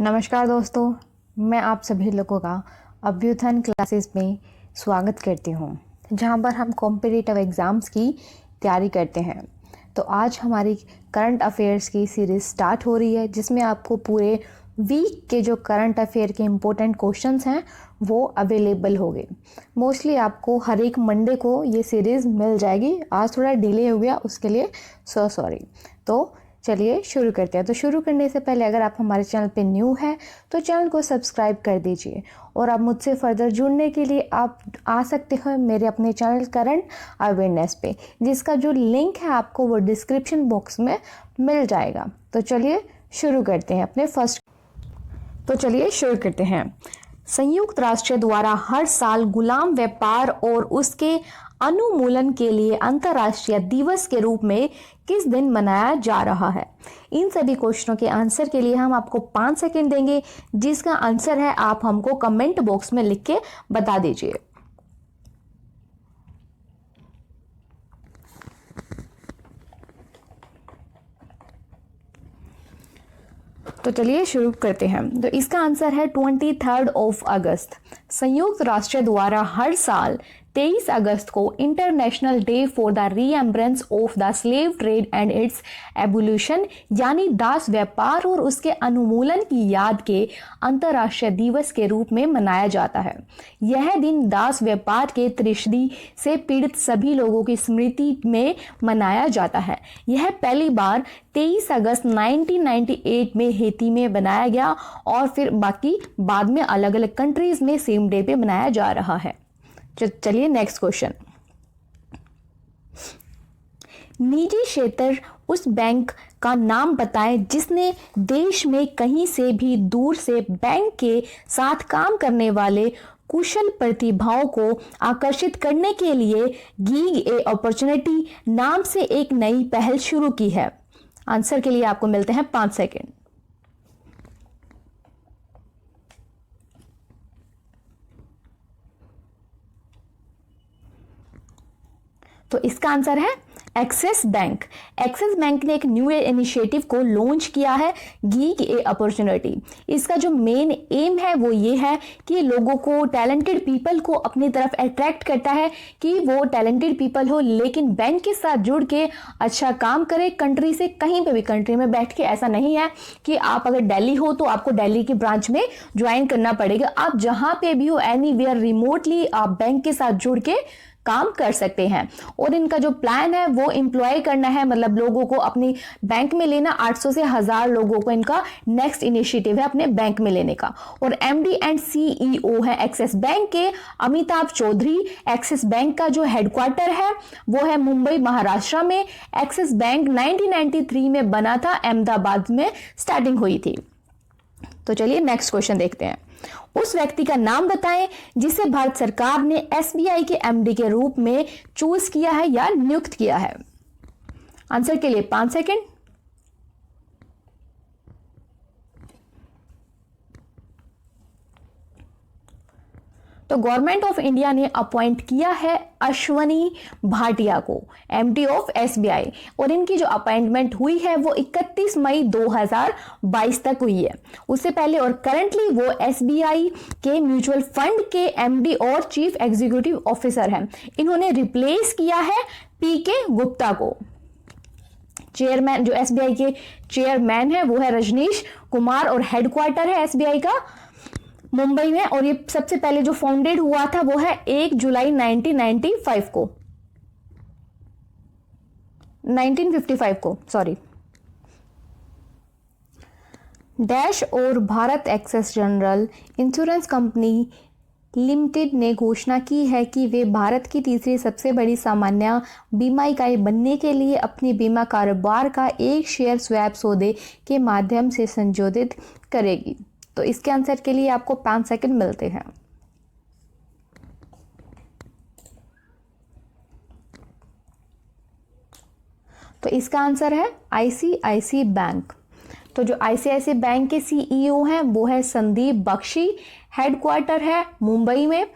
नमस्कार दोस्तों, मैं आप सभी लोगों का अभ्युत्थान क्लासेस में स्वागत करती हूँ, जहाँ पर हम कॉम्पिटिटिव एग्ज़ाम्स की तैयारी करते हैं। तो आज हमारी करंट अफेयर्स की सीरीज़ स्टार्ट हो रही है, जिसमें आपको पूरे वीक के जो करंट अफेयर के इम्पोर्टेंट क्वेश्चंस हैं वो अवेलेबल होंगे। मोस्टली आपको हर एक मंडे को ये सीरीज़ मिल जाएगी। आज थोड़ा डिले हो गया, उसके लिए सॉरी। तो चलिए शुरू करते हैं। तो शुरू करने से पहले अगर आप हमारे चैनल पे न्यू हैं तो चैनल को सब्सक्राइब कर दीजिए, और आप मुझसे फर्दर जुड़ने के लिए आप आ सकते हो मेरे अपने चैनल करंट अवेयरनेस पे, जिसका जो लिंक है आपको वो डिस्क्रिप्शन बॉक्स में मिल जाएगा। तो चलिए शुरू करते हैं। संयुक्त राष्ट्र द्वारा हर साल गुलाम व्यापार और उसके अनुमूलन के लिए अंतर्राष्ट्रीय दिवस के रूप में किस दिन मनाया जा रहा है? इन सभी क्वेश्चनों के आंसर के लिए हम आपको 5 सेकंड देंगे, जिसका आंसर है आप हमको कमेंट बॉक्स में लिख के बता दीजिए। तो चलिए शुरू करते हैं। तो इसका आंसर है 23 अगस्त। संयुक्त राष्ट्र द्वारा हर साल 23 अगस्त को international day for the remembrance of the slave trade and its abolition, यानी दास व्यापार और उसके अनुमूलन की याद के अंतर्राष्ट्रीय दिवस के रूप में मनाया जाता है। यह दिन दास व्यापार के त्रासदी से पीड़ित सभी लोगों की स्मृति में मनाया जाता है। यह पहली बार 23 अगस्त 1998 में हेती में बनाया गया, और फिर बाकी बाद में अलग अलग कंट्रीज में सेम डे पे मनाया जा रहा है। चलिए नेक्स्ट क्वेश्चन। निजी क्षेत्र उस बैंक का नाम बताएं जिसने देश में कहीं से भी दूर से बैंक के साथ काम करने वाले कुशल प्रतिभाओं को आकर्षित करने के लिए गिग ए अपॉर्चुनिटी नाम से एक नई पहल शुरू की है। आंसर के लिए आपको मिलते हैं 5 सेकंड। तो इसका आंसर है एक्सिस बैंक। एक्सिस बैंक ने एक न्यू इनिशिएटिव को लॉन्च किया है, गिग ए अपॉर्चुनिटी। इसका जो मेन एम है वो ये है कि लोगों को, टैलेंटेड पीपल को अपनी तरफ अट्रैक्ट करता है कि वो टैलेंटेड पीपल हो लेकिन बैंक के साथ जुड़ के अच्छा काम करे, कंट्री से कहीं पे भी कंट्री में बैठ के। ऐसा नहीं है कि आप अगर दिल्ली हो तो आपको दिल्ली की ब्रांच में ज्वाइन करना पड़ेगा। आप जहां पे भी हो, एनीवेयर रिमोटली आप बैंक के साथ जुड़ के काम कर सकते हैं। और इनका जो प्लान है वो एम्प्लॉय करना है, मतलब लोगों को अपनी बैंक में लेना। 800 से 1000 लोगों को इनका नेक्स्ट इनिशिएटिव है अपने बैंक में लेने का। और एमडी एंड सीईओ है एक्सिस बैंक के अमिताभ चौधरी। एक्सिस बैंक का जो हेडक्वार्टर है वो है मुंबई, महाराष्ट्र में। एक्सिस बैंक 1993 में बना था, अहमदाबाद में स्टार्टिंग हुई थी। तो चलिए नेक्स्ट क्वेश्चन देखते हैं। उस व्यक्ति का नाम बताएं जिसे भारत सरकार ने एसबीआई के एमडी के रूप में चूज किया है या नियुक्त किया है। आंसर के लिए 5 सेकंड। तो गवर्नमेंट ऑफ इंडिया ने अपॉइंट किया है अश्वनी भाटिया को एमडी ऑफ एसबीआई, और इनकी जो अपॉइंटमेंट हुई है वो 31 मई 2022 तक हुई है। उससे पहले और करंटली वो एसबीआई के म्यूचुअल फंड के एमडी और चीफ एग्जीक्यूटिव ऑफिसर हैं। इन्होंने रिप्लेस किया है पीके गुप्ता को। चेयरमैन, जो एसबीआई के चेयरमैन है वो है रजनीश कुमार, और हेडक्वार्टर है एसबीआई का मुंबई में। और ये सबसे पहले जो फाउंडेड हुआ था वो है 1 जुलाई 1955 को, 1955 को, सॉरी। डैश और Bharat access general insurance company limited ने घोषणा की है कि वे भारत की तीसरी सबसे बड़ी सामान्य बीमा इकाई बनने के लिए अपनी बीमा कारोबार का एक शेयर स्वैप सौदे के माध्यम से संशोधित करेगी। तो इसके आंसर के लिए आपको 5 सेकंड मिलते हैं। तो इसका आंसर है आईसीआईसी बैंक। तो जो आईसीआईसी बैंक के सीईओ हैं वो है संदीप बख्शी। हेडक्वार्टर है मुंबई में,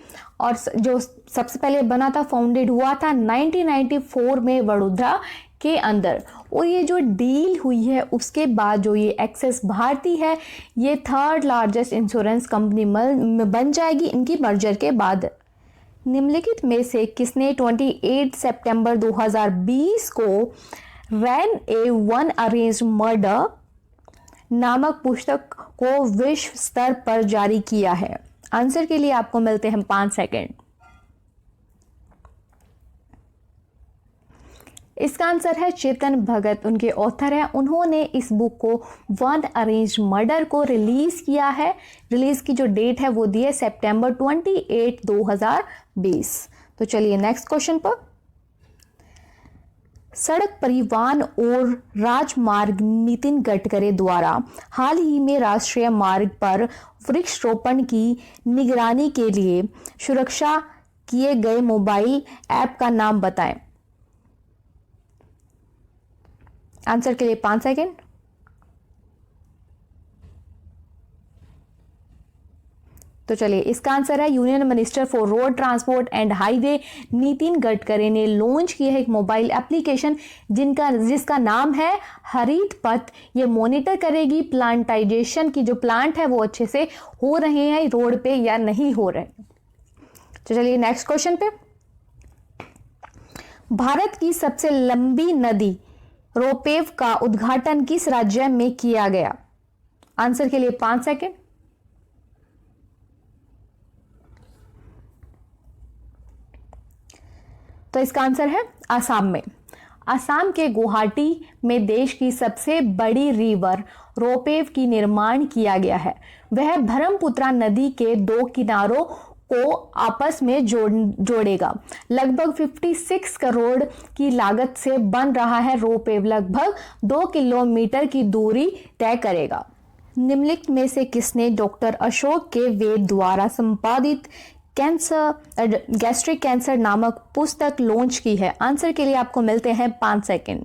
और जो सबसे पहले बना था, फाउंडेड हुआ था 1994 में वडोदरा के अंदर। और ये जो डील हुई है उसके बाद जो ये एक्सिस भारती है ये थर्ड लार्जेस्ट इंश्योरेंस कंपनी बन जाएगी इनकी मर्जर के बाद। निम्नलिखित में से किसने 28 सितंबर 2020 को when A one arranged murder नामक पुस्तक को विश्व स्तर पर जारी किया है? आंसर के लिए आपको मिलते हैं 5 सेकंड। इसका आंसर है चेतन भगत, उनके ऑथर हैं। उन्होंने इस बुक को वन अरेंज्ड मर्डर को रिलीज किया है। रिलीज की जो डेट है वो दी है सितंबर 28 2020। तो चलिए नेक्स्ट क्वेश्चन पर। सड़क परिवहन और राजमार्ग नितिन गडकरी द्वारा हाल ही में राष्ट्रीय मार्ग पर वृक्षारोपण की निगरानी के लिए सुरक्षा किए गए मोबाइल ऐप का नाम बताएं। आंसर के लिए 5 सेकेंड। तो चलिए इसका आंसर है union minister for road transport and highway Nitin Gadkari ने लॉन्च किया है एक मोबाइल एप्लीकेशन जिसका नाम है हरित पथ। ये मॉनिटर करेगी प्लांटाइजेशन की, जो प्लांट है वो अच्छे से हो रहे हैं रोड पे या नहीं हो रहे। तो चलिए नेक्स्ट क्वेश्चन पे। भारत की सबसे लंबी नदी रोपेव का उद्घाटन किस राज्य में किया गया? आंसर के लिए 5 सेकेंड। तो इसका आंसर है असम में। असम के गुवाहाटी में देश की सबसे बड़ी रिवर रोपेव की निर्माण किया गया है। वह ब्रह्मपुत्र नदी के 2 किनारों को आपस में जोड़ेगा। लगभग 56 करोड़ की लागत से बन रहा है रोपवे लगभग 2 किलोमीटर की दूरी तय करेगा। निम्नलिखित में से किसने डॉक्टर अशोक के वेद द्वारा संपादित गैस्ट्रिक कैंसर नामक पुस्तक लॉन्च की है? आंसर के लिए आपको मिलते हैं 5 सेकंड।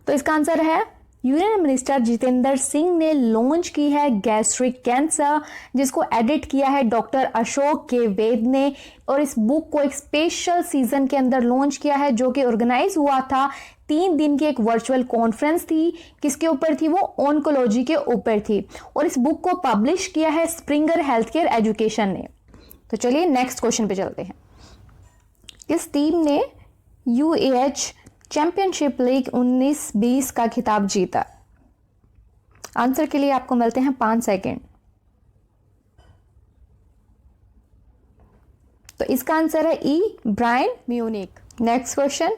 तो इसका आंसर है यूनियन मिनिस्टर जितेंद्र सिंह ने लॉन्च की है गैस्ट्रिक कैंसर, जिसको एडिट किया है डॉक्टर अशोक के वेद ने। और इस बुक को एक स्पेशल सीजन के अंदर लॉन्च किया है जो कि ऑर्गेनाइज हुआ था। 3 दिन की एक वर्चुअल कॉन्फ्रेंस थी। किसके ऊपर थी? वो ऑन्कोलॉजी के ऊपर थी। और इस बुक को पब्लिश किया है स्प्रिंगर हेल्थ केयर एजुकेशन ने। तो चलिए नेक्स्ट क्वेश्चन पे चलते हैं। इस टीम ने UAH चैंपियनशिप लीग 19-20 का खिताब जीता? आंसर के लिए आपको मिलते हैं 5 सेकेंड। तो इसका आंसर है ई बायर्न म्यूनिख। Next question.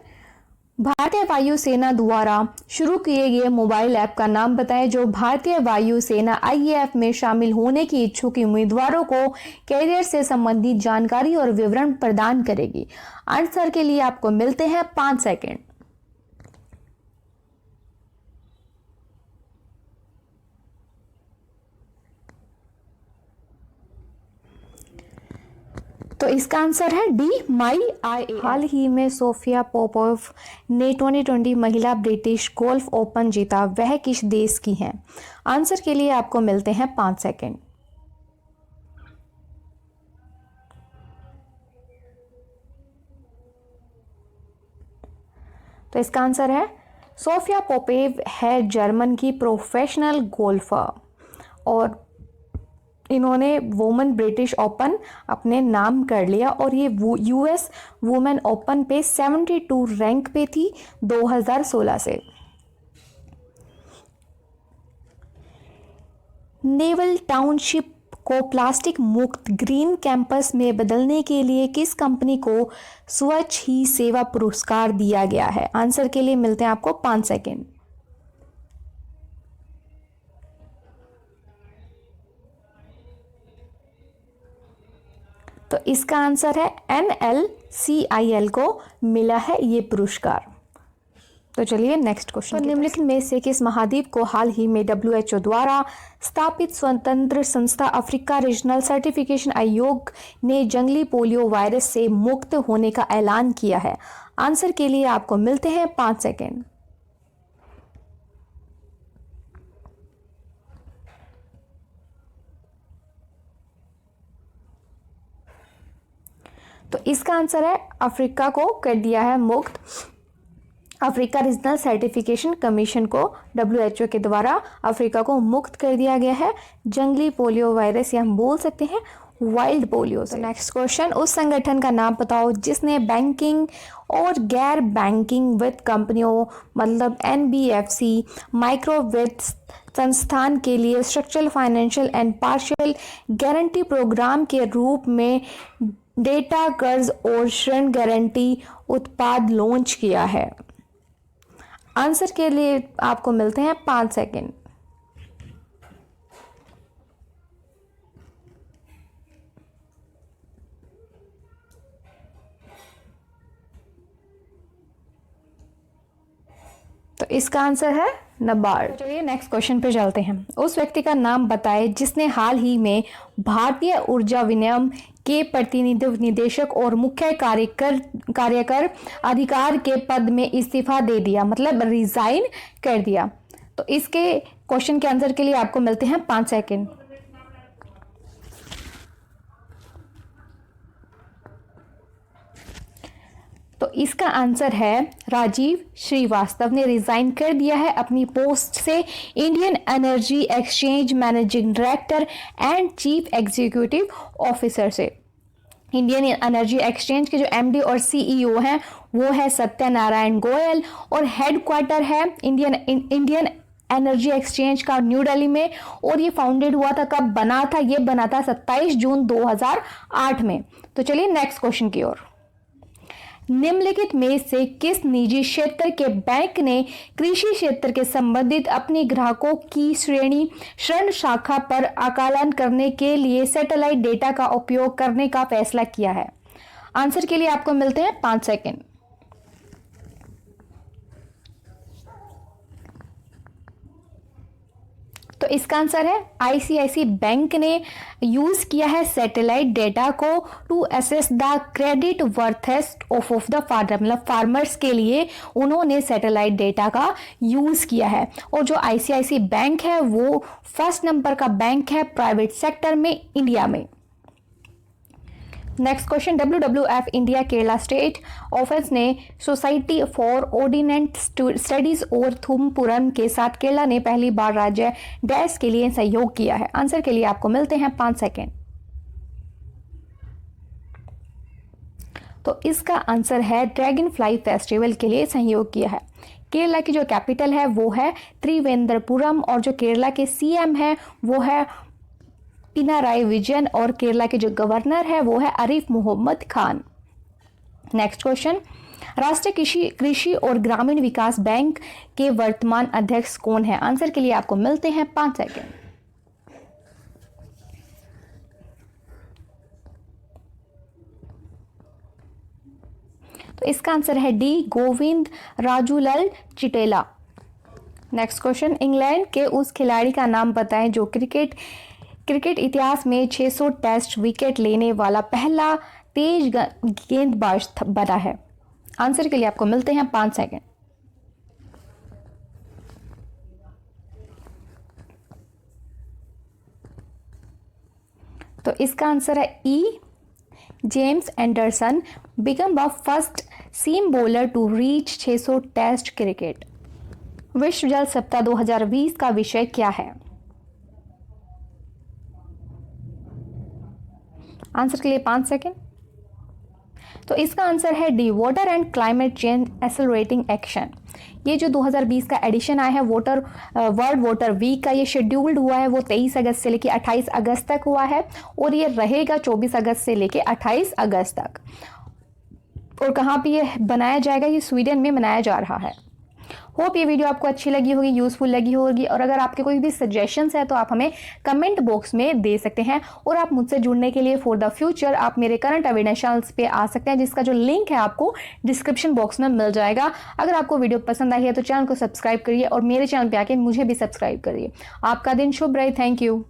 भारतीय वायुसेना द्वारा शुरू किए गए मोबाइल ऐप का नाम बताएं जो भारतीय वायुसेना IAF में शामिल होने की इच्छुक उम्मीदवारों को कैरियर से संबंधित जानकारी और विवरण प्रदान करेगी? आंसर के लिए आपको मिलते हैं 5 सेकेंड। तो इसका आंसर है डी माई IA। हाल ही में सोफिया पोपोव ने 2020 महिला ब्रिटिश गोल्फ ओपन जीता, वह किस देश की हैं? आंसर के लिए आपको मिलते हैं 5 सेकेंड। तो इसका आंसर है सोफिया पोपोव है जर्मन की प्रोफेशनल गोल्फर और इन्होंने वुमेन ब्रिटिश ओपन अपने नाम कर लिया और ये US वुमेन ओपन पे 72 रैंक पे थी 2016 से। नेवल टाउनशिप को प्लास्टिक मुक्त ग्रीन कैंपस में बदलने के लिए किस कंपनी को स्वच्छ ही सेवा पुरस्कार दिया गया है? आंसर के लिए मिलते हैं आपको 5 सेकेंड। तो इसका आंसर है NLCIL को मिला है ये पुरस्कार। तो चलिए नेक्स्ट क्वेश्चन। तो निम्नलिखित में से किस महाद्वीप को हाल ही में WHO द्वारा स्थापित स्वतंत्र संस्था अफ्रीका रीजनल सर्टिफिकेशन आयोग ने जंगली पोलियो वायरस से मुक्त होने का ऐलान किया है? आंसर के लिए आपको मिलते हैं 5 सेकेंड। तो इसका आंसर है अफ्रीका को कर दिया है मुक्त। अफ्रीका रीजनल सर्टिफिकेशन कमीशन को WHO के द्वारा अफ्रीका को मुक्त कर दिया गया है जंगली पोलियो वायरस, या हम बोल सकते हैं वाइल्ड पोलियो से। नेक्स्ट क्वेश्चन, उस संगठन का नाम बताओ जिसने बैंकिंग और गैर बैंकिंग वित्त कंपनियों मतलब NBFC माइक्रो वित्त संस्थान के लिए structural financial and partial guarantee programme के रूप में डेटा कर्ज और ऋण गारंटी उत्पाद लॉन्च किया है। आंसर के लिए आपको मिलते हैं 5 सेकंड। तो इसका आंसर है नाबार्ड। चलिए नेक्स्ट क्वेश्चन पे चलते हैं। उस व्यक्ति का नाम बताएं जिसने हाल ही में भारतीय ऊर्जा विनियम के प्रतिनिधि निदेशक और मुख्य कार्यकर अधिकार के पद में इस्तीफा दे दिया, मतलब रिजाइन कर दिया। तो इसके क्वेश्चन के आंसर के लिए आपको मिलते हैं 5 सेकंड। तो इसका आंसर है राजीव श्रीवास्तव ने रिजाइन कर दिया है अपनी पोस्ट से Indian energy exchange managing director and chief executive officer से। इंडियन एनर्जी एक्सचेंज के जो MD और CEO हैं वो है सत्यनारायण गोयल और हेडक्वार्टर है इंडियन एनर्जी एक्सचेंज का न्यू दिल्ली में। और ये फाउंडेड हुआ था, कब बना था? ये बना था 27 जून 2008 में। तो चलिए नेक्स्ट क्वेश्चन की ओर। निम्नलिखित में से किस निजी क्षेत्र के बैंक ने कृषि क्षेत्र के संबंधित अपने ग्राहकों की श्रेणी ऋण शाखा पर आकलन करने के लिए सैटेलाइट डेटा का उपयोग करने का फैसला किया है? आंसर के लिए आपको मिलते हैं 5 सेकंड। तो इसका आंसर है ICICI बैंक ने यूज किया है सैटेलाइट डेटा को to assess the credit worthiness of the farmer, मतलब फार्मर्स के लिए उन्होंने सैटेलाइट डेटा का यूज किया है। और जो ICICI बैंक है वो फर्स्ट नंबर का बैंक है प्राइवेट सेक्टर में इंडिया में। Next question, WWF India Kerala state office ने सोसाइटी फॉर ऑर्डिनेंट स्टडीज और थुमपुरम के साथ केरला ने पहली बार राज्य डैश के लिए सहयोग किया है। आंसर के लिए आपको मिलते हैं 5 सेकेंड। तो इसका आंसर है ड्रैगन फ्लाई फेस्टिवल के लिए सहयोग किया है। केरला की जो कैपिटल है वो है त्रिवेंद्रपुरम और जो केरला के CM है वो है पिनाराई विजयन और केरला के जो गवर्नर है वो है आरिफ मोहम्मद खान। नेक्स्ट क्वेश्चन, राष्ट्रीय कृषि और ग्रामीण विकास बैंक के वर्तमान अध्यक्ष कौन है? आंसर के लिए आपको मिलते हैं 5 सेकंड। तो इसका आंसर है D Govind Rajulal Chitela. Next question, England के उस खिलाड़ी का नाम बताएं जो क्रिकेट इतिहास में 600 टेस्ट विकेट लेने वाला पहला तेज गेंदबाज बना है। आंसर के लिए आपको मिलते हैं 5 सेकंड। तो इसका आंसर है E James Anderson become the first seam bowler to reach 600 test cricket. विश्व जल सप्ताह 2020 का विषय क्या है? आंसर के लिए 5 सेकेंड। तो इसका आंसर है D water and climate change accelerating action. ये जो 2020 का एडिशन आया है वर्ल्ड वाटर वीक का, ये शेड्यूल्ड हुआ है वो 23 अगस्त से लेके 28 अगस्त तक हुआ है और ये रहेगा 24 अगस्त से लेके 28 अगस्त तक। और कहाँ पे ये बनाया जाएगा? ये स्वीडन में मनाया जा रहा है। होप ये वीडियो आपको अच्छी लगी होगी, यूजफुल लगी होगी। और अगर आपके कोई भी सजेशंस है तो आप हमें कमेंट बॉक्स में दे सकते हैं। और आप मुझसे जुड़ने के लिए फॉर द फ्यूचर आप मेरे करंट अवेयरनेस चैनल्स पे आ सकते हैं, जिसका जो लिंक है आपको डिस्क्रिप्शन बॉक्स में मिल जाएगा। अगर आपको वीडियो पसंद आई है तो चैनल को सब्सक्राइब करिए और मेरे चैनल पर आके मुझे भी सब्सक्राइब करिए। आपका दिन शुभ रहे। Thank you.